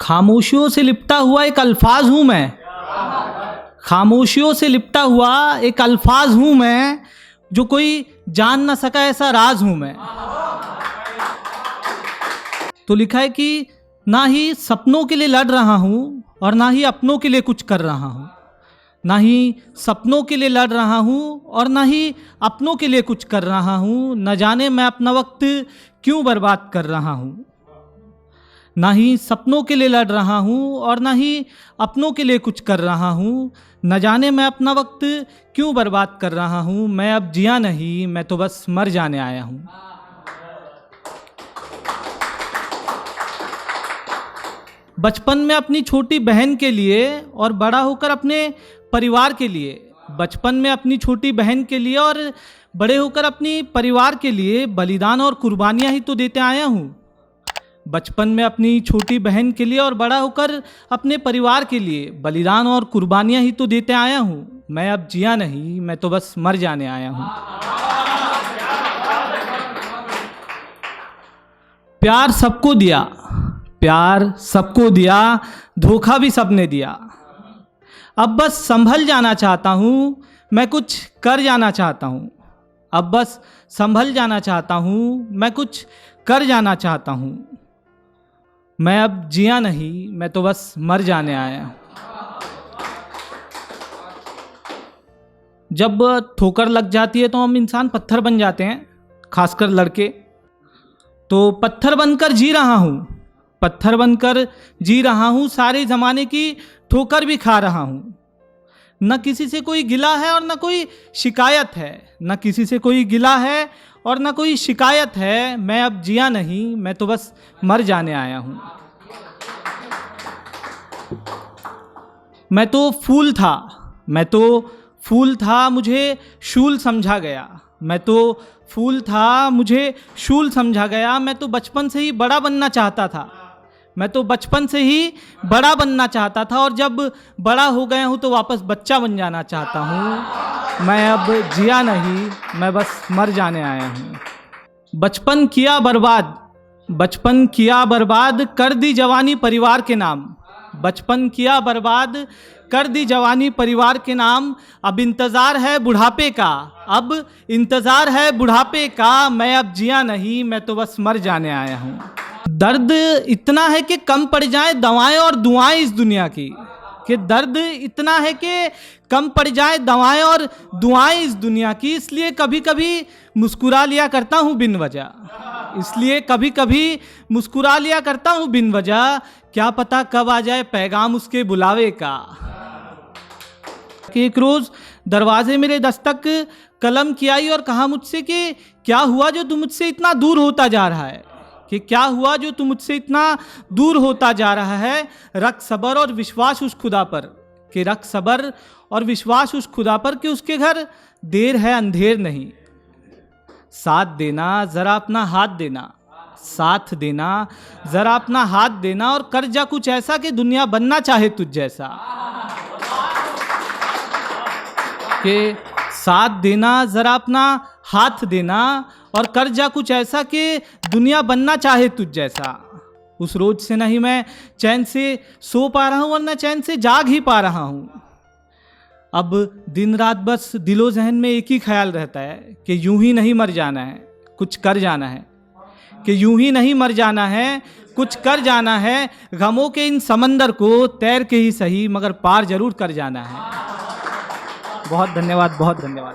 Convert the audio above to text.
खामोशियों से लिपटा हुआ एक अल्फाज हूँ मैं। खामोशियों से लिपटा हुआ एक अल्फाज हूँ मैं, जो कोई जान ना सका ऐसा राज हूँ मैं। तो लिखा है कि ना ही सपनों के लिए लड़ रहा हूँ और ना ही अपनों के लिए कुछ कर रहा हूँ। ना ही सपनों के लिए लड़ रहा हूँ और ना ही अपनों के लिए कुछ कर रहा हूँ। न जाने मैं अपना वक्त क्यों बर्बाद कर रहा हूँ। ना ही सपनों के लिए लड़ रहा हूँ और ना ही अपनों के लिए कुछ कर रहा हूँ। न जाने मैं अपना वक्त क्यों बर्बाद कर रहा हूँ। मैं अब जिया नहीं, मैं तो बस मर जाने आया हूँ। बचपन में अपनी छोटी बहन के लिए और बड़ा होकर अपने परिवार के लिए, बचपन में अपनी छोटी बहन के लिए और बड़े होकर अपनी परिवार के लिए बलिदान और कुर्बानियां ही तो देते आया हूँ। बचपन में अपनी छोटी बहन के लिए और बड़ा होकर अपने परिवार के लिए बलिदान और कुर्बानियां ही तो देते आया हूँ। मैं अब जिया नहीं, मैं तो बस मर जाने आया हूँ। प्यार सबको दिया, प्यार सबको दिया, धोखा भी सबने दिया। अब बस संभल जाना चाहता हूँ, मैं कुछ कर जाना चाहता हूँ। अब बस संभल जाना चाहता हूँ, मैं कुछ कर जाना चाहता हूँ। मैं अब जिया नहीं, मैं तो बस मर जाने आया हूँ। जब ठोकर लग जाती है तो हम इंसान पत्थर बन जाते हैं, खासकर लड़के। तो पत्थर बनकर जी रहा हूँ, पत्थर बनकर जी रहा हूँ। सारे ज़माने की ठोकर भी खा रहा हूँ। न किसी से कोई गिला है और न कोई शिकायत है, न किसी से कोई गिला है और न कोई शिकायत है। मैं अब जिया नहीं, मैं तो बस मर जाने आया हूँ। मैं तो फूल था, मैं तो फूल था, मुझे शूल समझा गया। मैं तो फूल था, मुझे शूल समझा गया। मैं तो बचपन से ही बड़ा बनना चाहता था, मैं तो बचपन से ही बड़ा बनना चाहता था। और जब बड़ा हो गया हूँ तो वापस बच्चा बन जाना चाहता हूँ। मैं अब जिया नहीं, मैं बस मर जाने आया हूँ। बचपन किया बर्बाद, बचपन किया बर्बाद, कर दी जवानी परिवार के नाम। बचपन किया बर्बाद, कर दी जवानी परिवार के नाम। अब इंतज़ार है बुढ़ापे का, अब इंतज़ार है बुढ़ापे का। मैं अब जिया नहीं, मैं तो बस मर जाने आया हूँ। दर्द इतना है कि कम पड़ जाए दवाएं और दुआएं इस दुनिया की, कि दर्द इतना है कि कम पड़ जाए दवाएं और दुआएं इस दुनिया की। इसलिए कभी कभी मुस्कुरा लिया करता हूँ बिन वजह, इसलिए कभी कभी मुस्कुरा लिया करता हूँ बिन वजह। क्या पता कब आ जाए पैगाम उसके बुलावे का। कि एक रोज़ दरवाजे मेरे दस्तक कलम की आई और कहा मुझसे कि क्या हुआ जो तू मुझसे इतना दूर होता जा रहा है, कि क्या हुआ जो तू मुझसे इतना दूर होता जा रहा है। रख सब्र और विश्वास उस खुदा पर, कि रख सब्र और विश्वास उस खुदा पर, कि उसके घर देर है अंधेर नहीं। साथ देना ज़रा अपना हाथ देना, साथ देना ज़रा अपना हाथ देना। और कर जा कुछ ऐसा कि दुनिया बनना चाहे तुझ जैसा, कि साथ देना ज़रा अपना हाथ देना और कर जा कुछ ऐसा कि दुनिया बनना चाहे तुझ जैसा। उस रोज से नहीं मैं चैन से सो पा रहा हूँ और न चैन से जाग ही पा रहा हूँ। अब दिन रात बस दिलो जहन में एक ही ख्याल रहता है कि यूं ही नहीं मर जाना है, कुछ कर जाना है। कि यूं ही नहीं मर जाना है, कुछ कर जाना है। गमों के इन समंदर को तैर के ही सही, मगर पार जरूर कर जाना है। बहुत धन्यवाद, बहुत धन्यवाद।